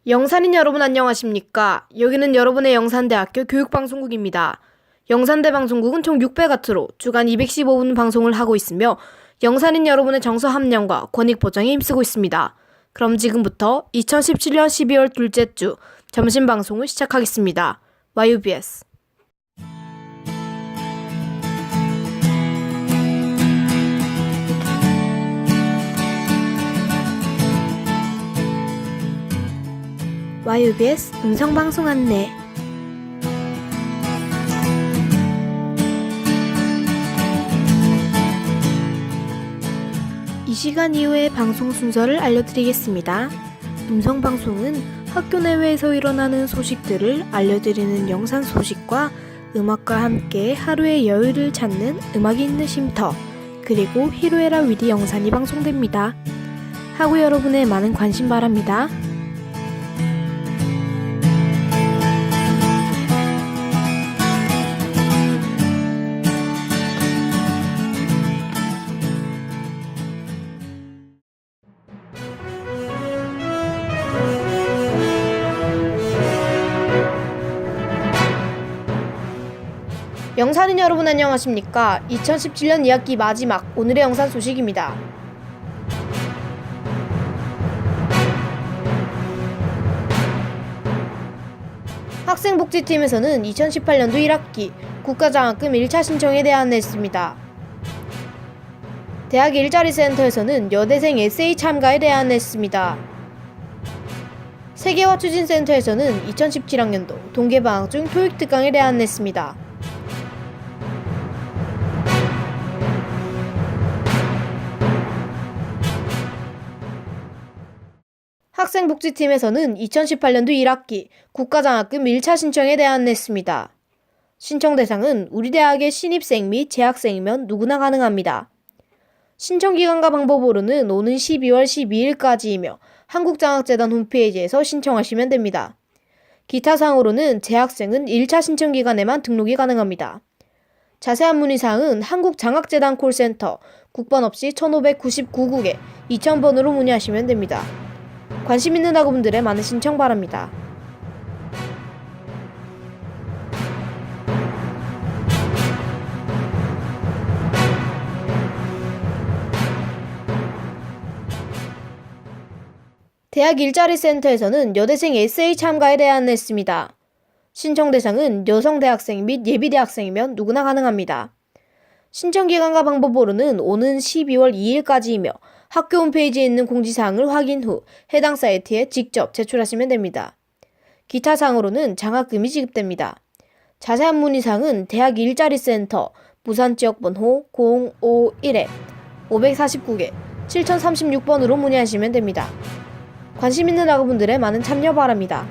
영산인 여러분 안녕하십니까? 여기는 여러분의 영산대학교 교육방송국입니다. 영산대 방송국은 총 600와트로 주간 215분 방송을 하고 있으며 영산인 여러분의 정서 함량과 권익 보장에 힘쓰고 있습니다. 그럼 지금부터 2017년 12월 둘째 주 점심 방송을 시작하겠습니다. YUBS YUBS 음성방송 안내. 이 시간 이후의 방송 순서를 알려드리겠습니다. 음성방송은 학교 내외에서 일어나는 소식들을 알려드리는 영산 소식과 음악과 함께 하루의 여유를 찾는 음악이 있는 쉼터, 그리고 히로에라 위디 영산이 방송됩니다. 하고 여러분의 많은 관심 바랍니다. 영산인 여러분 안녕하십니까? 2017년 2학기 마지막 오늘의 영산 소식입니다. 학생복지팀에서는 2018년도 1학기 국가장학금 1차 신청에 대해 안내했습니다. 대학 일자리센터에서는 여대생 에세이 참가에 대해 안내했습니다. 세계화추진센터에서는 2017학년도 동계방학 중 토익특강에 대해 안내했습니다. 학생복지팀에서는 2018년도 1학기 국가장학금 1차 신청에 대해 안내했습니다. 신청 대상은 우리 대학의 신입생 및 재학생이면 누구나 가능합니다. 신청기간과 방법으로는 오는 12월 12일까지이며 한국장학재단 홈페이지에서 신청하시면 됩니다. 기타 사항으로는 재학생은 1차 신청기간에만 등록이 가능합니다. 자세한 문의사항은 한국장학재단 콜센터 국번 없이 1599국에 2000번으로 문의하시면 됩니다. 관심 있는 학우분들의 많은 신청 바랍니다. 대학 일자리센터에서는 여대생 에세이 참가에 대해 안내했습니다. 신청 대상은 여성 대학생 및 예비 대학생이면 누구나 가능합니다. 신청 기간과 방법으로는 오는 12월 2일까지이며 학교 홈페이지에 있는 공지사항을 확인 후 해당 사이트에 직접 제출하시면 됩니다. 기타 사항으로는 장학금이 지급됩니다. 자세한 문의사항은 대학 일자리센터 부산지역번호 051-549개 7036번으로 문의하시면 됩니다. 관심 있는 학우분들의 많은 참여 바랍니다.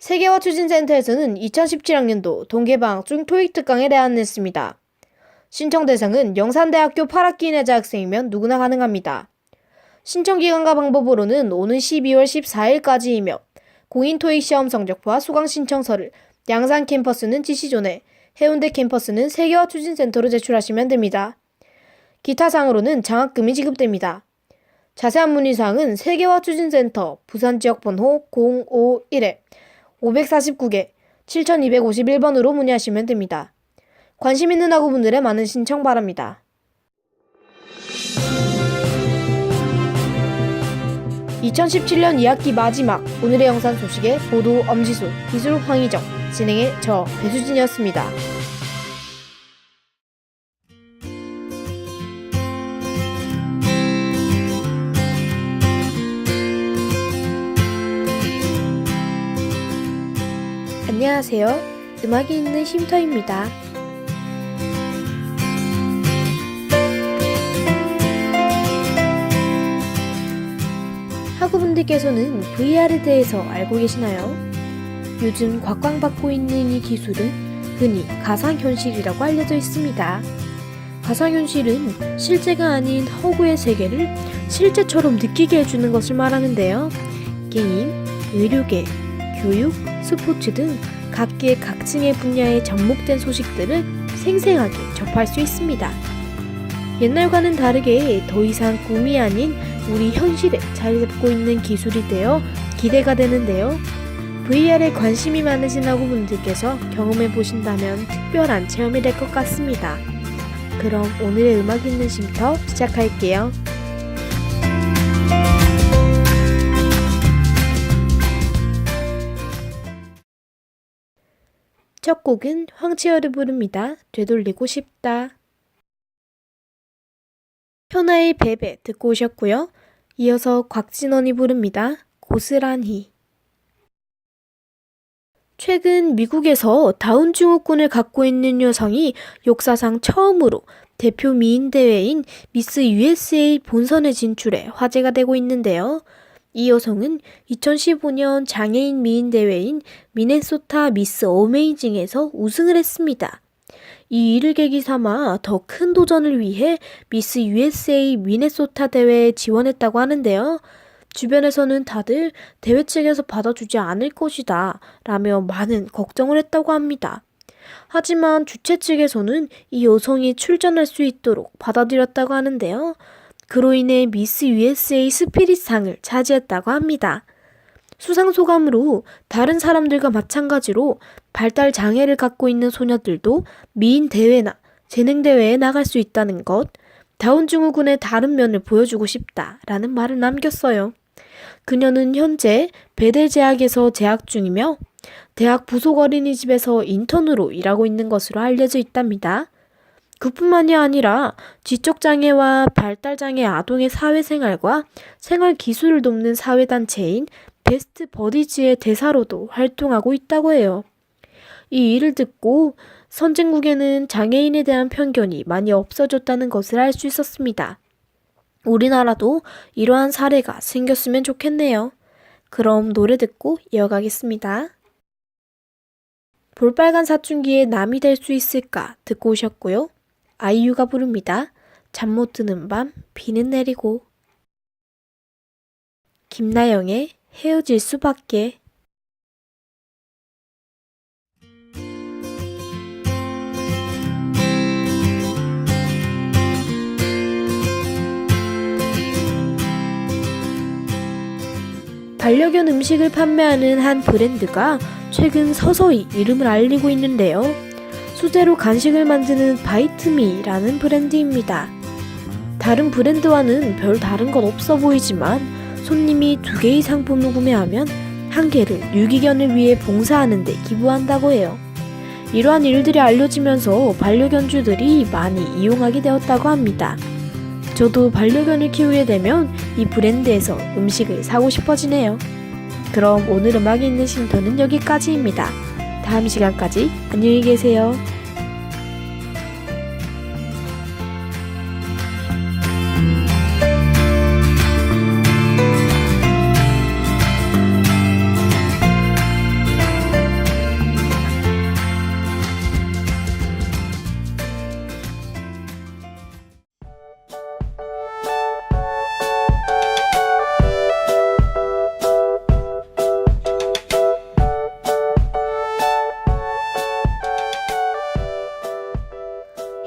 세계화추진센터에서는 2017학년도 동계방학 중 토익특강에 대해 안내했습니다. 신청 대상은 영산대학교 8학기 이내 재학생이면 누구나 가능합니다. 신청기간과 방법으로는 오는 12월 14일까지이며 공인 토익 시험 성적표와 수강 신청서를 양산 캠퍼스는 지시존에, 해운대 캠퍼스는 세계화추진센터로 제출하시면 됩니다. 기타 사항으로는 장학금이 지급됩니다. 자세한 문의사항은 세계화추진센터 부산지역번호 051-549개 7251번으로 문의하시면 됩니다. 관심 있는 학우분들의 많은 신청 바랍니다. 2017년 2학기 마지막 오늘의 영상 소식의 보도 엄지수, 기술 황희정, 진행의 저 배수진이었습니다. 안녕하세요. 음악이 있는 쉼터입니다. 학우분들께서는 VR에 대해서 알고 계시나요? 요즘 곽광받고 있는 이 기술은 흔히 가상현실이라고 알려져 있습니다. 가상현실은 실제가 아닌 허구의 세계를 실제처럼 느끼게 해주는 것을 말하는데요. 게임, 의료계, 교육, 스포츠 등 각계 각층의 분야에 접목된 소식들을 생생하게 접할 수 있습니다. 옛날과는 다르게 더 이상 꿈이 아닌 우리 현실에 자리 잡고 있는 기술이 되어 기대가 되는데요. VR에 관심이 많으신 학우분들께서 경험해 보신다면 특별한 체험이 될 것 같습니다. 그럼 오늘의 음악 있는 쉼터 시작할게요. 첫 곡은 황치열이 부릅니다. 되돌리고 싶다. 현아의 베베 듣고 오셨고요. 이어서 곽진원이 부릅니다. 고스란히. 최근 미국에서 다운 증후군을 갖고 있는 여성이 역사상 처음으로 대표 미인 대회인 미스 USA 본선에 진출해 화제가 되고 있는데요. 이 여성은 2015년 장애인 미인 대회인 미네소타 미스 어메이징에서 우승을 했습니다. 이 일을 계기 삼아 더 큰 도전을 위해 미스 USA 미네소타 대회에 지원했다고 하는데요. 주변에서는 다들 대회 측에서 받아주지 않을 것이다 라며 많은 걱정을 했다고 합니다. 하지만 주최 측에서는 이 여성이 출전할 수 있도록 받아들였다고 하는데요. 그로 인해 미스 USA 스피릿상을 차지했다고 합니다. 수상 소감으로 다른 사람들과 마찬가지로 발달 장애를 갖고 있는 소녀들도 미인 대회나 재능 대회에 나갈 수 있다는 것, 다운 증후군의 다른 면을 보여주고 싶다라는 말을 남겼어요. 그녀는 현재 베델 대학에서 재학 중이며 대학 부속 어린이집에서 인턴으로 일하고 있는 것으로 알려져 있답니다. 그뿐만이 아니라 지적장애와 발달장애 아동의 사회생활과 생활 기술을 돕는 사회단체인 베스트 버디즈의 대사로도 활동하고 있다고 해요. 이 일을 듣고 선진국에는 장애인에 대한 편견이 많이 없어졌다는 것을 알 수 있었습니다. 우리나라도 이러한 사례가 생겼으면 좋겠네요. 그럼 노래 듣고 이어가겠습니다. 볼빨간 사춘기에 남이 될 수 있을까 듣고 오셨고요. 아이유가 부릅니다. 잠 못 드는 밤 비는 내리고. 김나영의 헤어질 수밖에. 반려견 음식을 판매하는 한 브랜드가 최근 서서히 이름을 알리고 있는데요. 수제로 간식을 만드는 바이트미라는 브랜드입니다. 다른 브랜드와는 별 다른 건 없어 보이지만 손님이 2개의 상품을 구매하면 1개를 유기견을 위해 봉사하는 데 기부한다고 해요. 이러한 일들이 알려지면서 반려견주들이 많이 이용하게 되었다고 합니다. 저도 반려견을 키우게 되면 이 브랜드에서 음식을 사고 싶어지네요. 그럼 오늘 음악이 있는 쉼터는 여기까지입니다. 다음 시간까지 안녕히 계세요.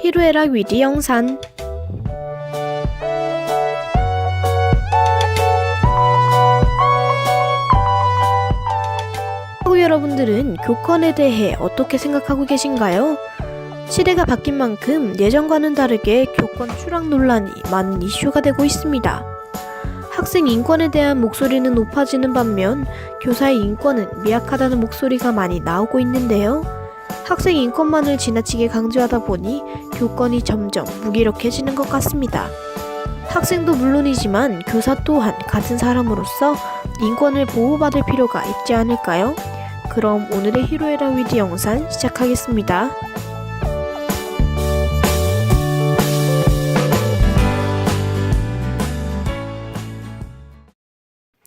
히로에락 위디 영산. 학우 여러분들은 교권에 대해 어떻게 생각하고 계신가요? 시대가 바뀐 만큼 예전과는 다르게 교권 추락 논란이 많은 이슈가 되고 있습니다. 학생 인권에 대한 목소리는 높아지는 반면 교사의 인권은 미약하다는 목소리가 많이 나오고 있는데요. 학생 인권만을 지나치게 강조하다 보니 교권이 점점 무기력해지는 것 같습니다. 학생도 물론이지만 교사 또한 같은 사람으로서 인권을 보호받을 필요가 있지 않을까요? 그럼 오늘의 히로에락 위디 영상 시작하겠습니다.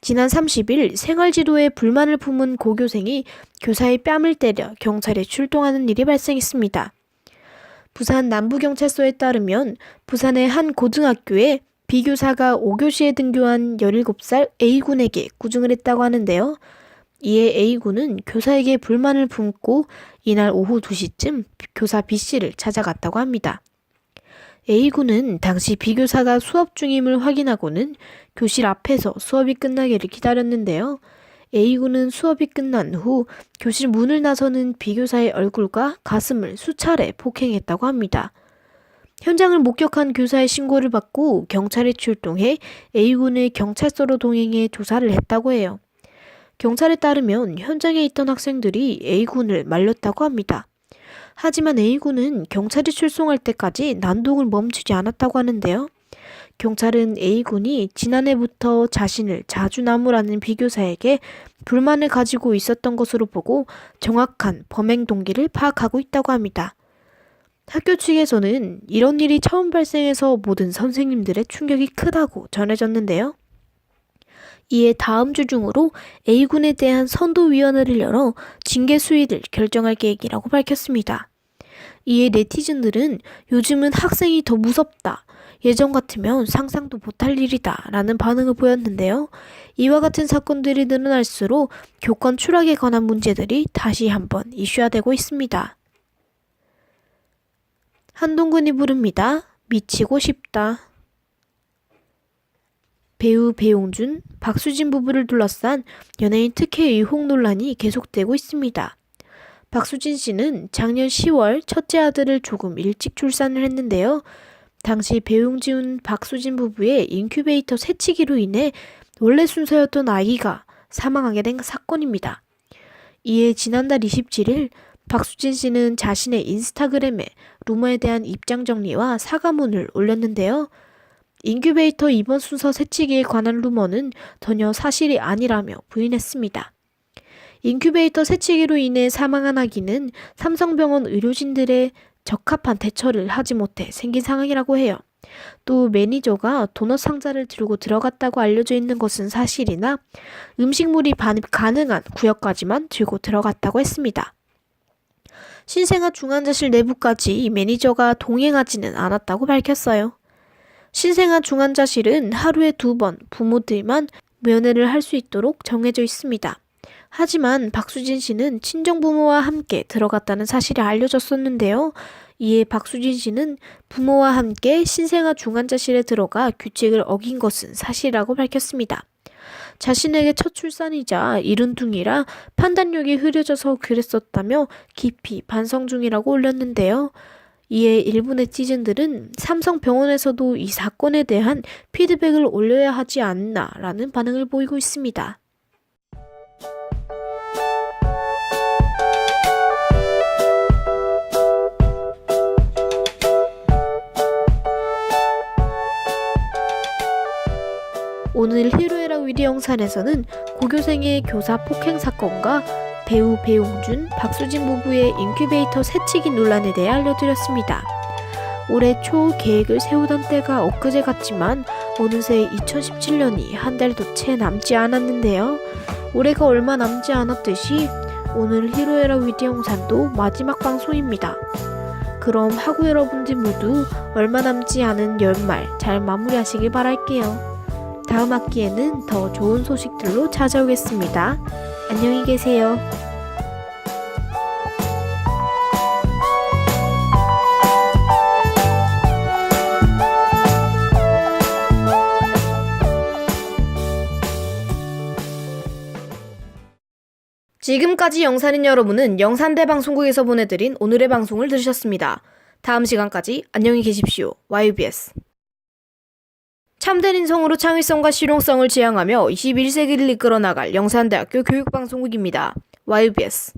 지난 30일 생활지도에 불만을 품은 고교생이 교사의 뺨을 때려 경찰에 출동하는 일이 발생했습니다. 부산 남부경찰서에 따르면 부산의 한 고등학교에 B교사가 5교시에 등교한 17살 A군에게 구중을 했다고 하는데요. 이에 A군은 교사에게 불만을 품고 이날 오후 2시쯤 교사 B씨를 찾아갔다고 합니다. A군은 당시 B교사가 수업 중임을 확인하고는 교실 앞에서 수업이 끝나기를 기다렸는데요. A군은 수업이 끝난 후 교실 문을 나서는 B교사의 얼굴과 가슴을 수차례 폭행했다고 합니다. 현장을 목격한 교사의 신고를 받고 경찰이 출동해 A군을 경찰서로 동행해 조사를 했다고 해요. 경찰에 따르면 현장에 있던 학생들이 A군을 말렸다고 합니다. 하지만 A군은 경찰이 출동할 때까지 난동을 멈추지 않았다고 하는데요. 경찰은 A군이 지난해부터 자신을 자주 나무라는 B교사에게 불만을 가지고 있었던 것으로 보고 정확한 범행 동기를 파악하고 있다고 합니다. 학교 측에서는 이런 일이 처음 발생해서 모든 선생님들의 충격이 크다고 전해졌는데요. 이에 다음 주 중으로 A군에 대한 선도위원회를 열어 징계 수위를 결정할 계획이라고 밝혔습니다. 이에 네티즌들은 요즘은 학생이 더 무섭다. 예전 같으면 상상도 못할 일이다 라는 반응을 보였는데요. 이와 같은 사건들이 늘어날수록 교권 추락에 관한 문제들이 다시 한번 이슈화되고 있습니다. 한동근이 부릅니다. 미치고 싶다. 배우 배용준, 박수진 부부를 둘러싼 연예인 특혜 의혹 논란이 계속되고 있습니다. 박수진 씨는 작년 10월 첫째 아들을 조금 일찍 출산을 했는데요. 당시 배용준, 박수진 부부의 인큐베이터 새치기로 인해 원래 순서였던 아기가 사망하게 된 사건입니다. 이에 지난달 27일 박수진 씨는 자신의 인스타그램에 루머에 대한 입장 정리와 사과문을 올렸는데요. 인큐베이터 입원 순서 새치기에 관한 루머는 전혀 사실이 아니라며 부인했습니다. 인큐베이터 새치기로 인해 사망한 아기는 삼성병원 의료진들의 적합한 대처를 하지 못해 생긴 상황이라고 해요. 또 매니저가 도넛 상자를 들고 들어갔다고 알려져 있는 것은 사실이나 음식물이 반입 가능한 구역까지만 들고 들어갔다고 했습니다. 신생아 중환자실 내부까지 매니저가 동행하지는 않았다고 밝혔어요. 신생아 중환자실은 하루에 2번 부모들만 면회를 할 수 있도록 정해져 있습니다. 하지만 박수진 씨는 친정부모와 함께 들어갔다는 사실이 알려졌었는데요. 이에 박수진 씨는 부모와 함께 신생아 중환자실에 들어가 규칙을 어긴 것은 사실이라고 밝혔습니다. 자신에게 첫 출산이자 이른둥이라 판단력이 흐려져서 그랬었다며 깊이 반성 중이라고 올렸는데요. 이에 일부 네티즌들은 삼성병원에서도 이 사건에 대한 피드백을 올려야 하지 않나 라는 반응을 보이고 있습니다. 오늘 히로에락 위드 영상에서는 고교생의 교사 폭행 사건과 배우 배용준, 박수진 부부의 인큐베이터 새치기 논란에 대해 알려드렸습니다. 올해 초 계획을 세우던 때가 엊그제 같지만 어느새 2017년이 한 달도 채 남지 않았는데요. 올해가 얼마 남지 않았듯이 오늘 히로에락 위드 영상도 마지막 방송입니다. 그럼 하구 여러분들 모두 얼마 남지 않은 연말 잘 마무리하시길 바랄게요. 다음 학기에는 더 좋은 소식들로 찾아오겠습니다. 안녕히 계세요. 지금까지 영산인 여러분은 영산대방송국에서 보내드린 오늘의 방송을 들으셨습니다. 다음 시간까지 안녕히 계십시오. YBS 참된 인성으로 창의성과 실용성을 지향하며 21세기를 이끌어 나갈 영산대학교 교육방송국입니다. YBS